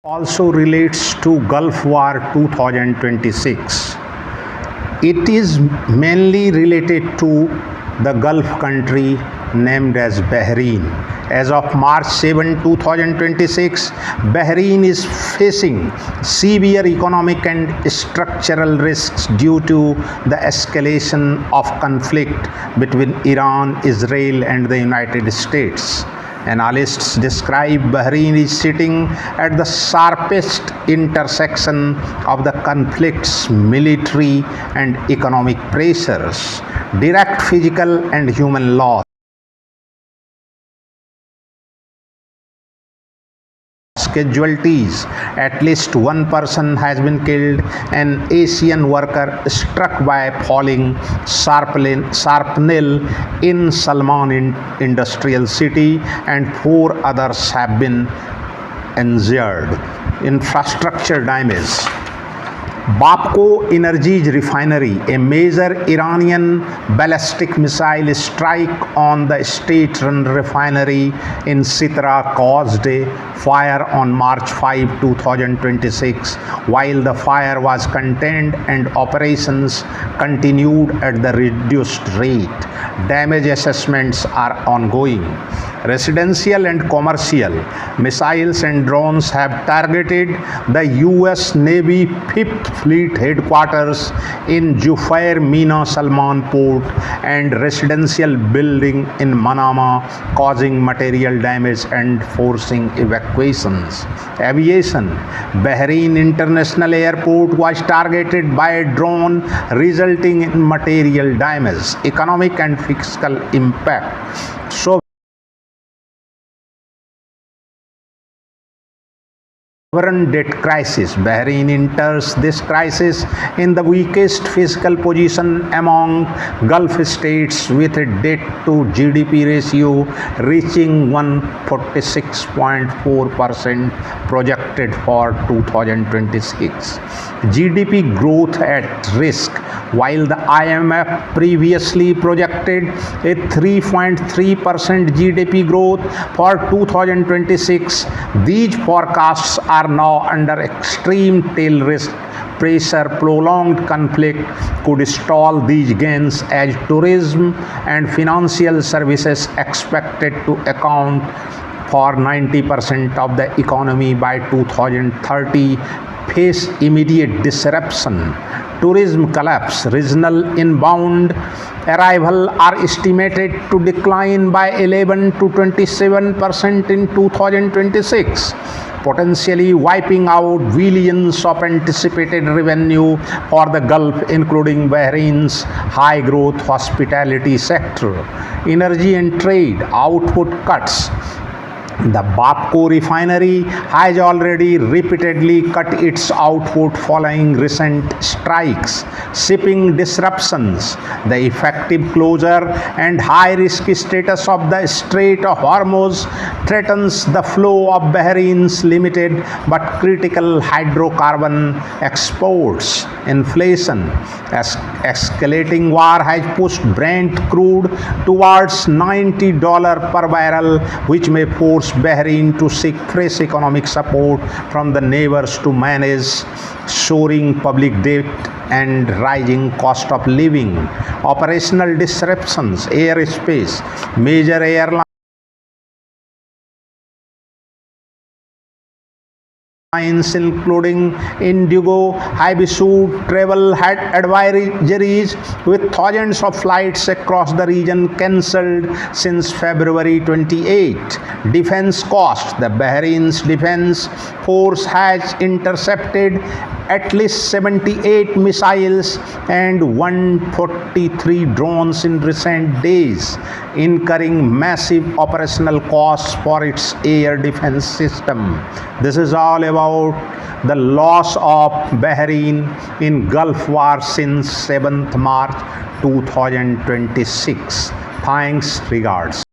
also relates to Gulf War 2026. It is mainly related to the Gulf country named as Bahrain. As of March 7, 2026, Bahrain is facing severe economic and structural risks due to the escalation of conflict between Iran, Israel, and the United States. Analysts describe Bahrain is sitting at the sharpest intersection of the conflict's military and economic pressures, direct physical and human loss, casualties. At least one person has been killed, an Asian worker struck by falling shrapnel in Salman industrial city, and 4 others have been injured. Infrastructure damage. Bapco Energy's refinery, a major Iranian ballistic missile strike on the state-run refinery in Sitra caused a fire on March 5, 2026. While the fire was contained and operations continued at the reduced rate, damage assessments are ongoing. Residential and commercial missiles and drones have targeted the U.S. Navy 5th Fleet headquarters in Jubair Mina Salman Port and residential building in Manama, causing material damage and forcing evacuations. Aviation. Bahrain International Airport was targeted by a drone, resulting in material damage, economic and fiscal impact. Sovereign debt crisis. Bahrain enters this crisis in the weakest fiscal position among Gulf states, with a debt to GDP ratio reaching 146.4% projected for 2026. GDP growth at risk. While the IMF previously projected a 3.3% GDP growth for 2026, these forecasts are now under extreme tail risk pressure. Prolonged conflict could stall these gains, as tourism and financial services, expected to account for 90% of the economy by 2030, face immediate disruption. Tourism collapse. Regional inbound arrival are estimated to decline by 11 to 27% in 2026, potentially wiping out billions of anticipated revenue for the Gulf, including Bahrain's high-growth hospitality sector. Energy and trade. Output cuts. The Bapco refinery has already repeatedly cut its output following recent strikes, shipping disruptions. The effective closure and high-risk status of the Strait of Hormuz threatens the flow of Bahrain's limited but critical hydrocarbon exports. Inflation. Escalating war has pushed Brent crude towards $90 per barrel, which may force Bahrain to seek fresh economic support from the neighbors to manage soaring public debt and rising cost of living. Operational disruptions. Airspace. Major airlines including Indigo have issued travel advisories, with thousands of flights across the region cancelled since February 28. Defense cost. The Bahrain's defense force has intercepted at least 78 missiles and 143 drones in recent days, incurring massive operational costs for its air defense system. This is all about the loss of Bahrain in Gulf War since 7th March 2026. Thanks, regards.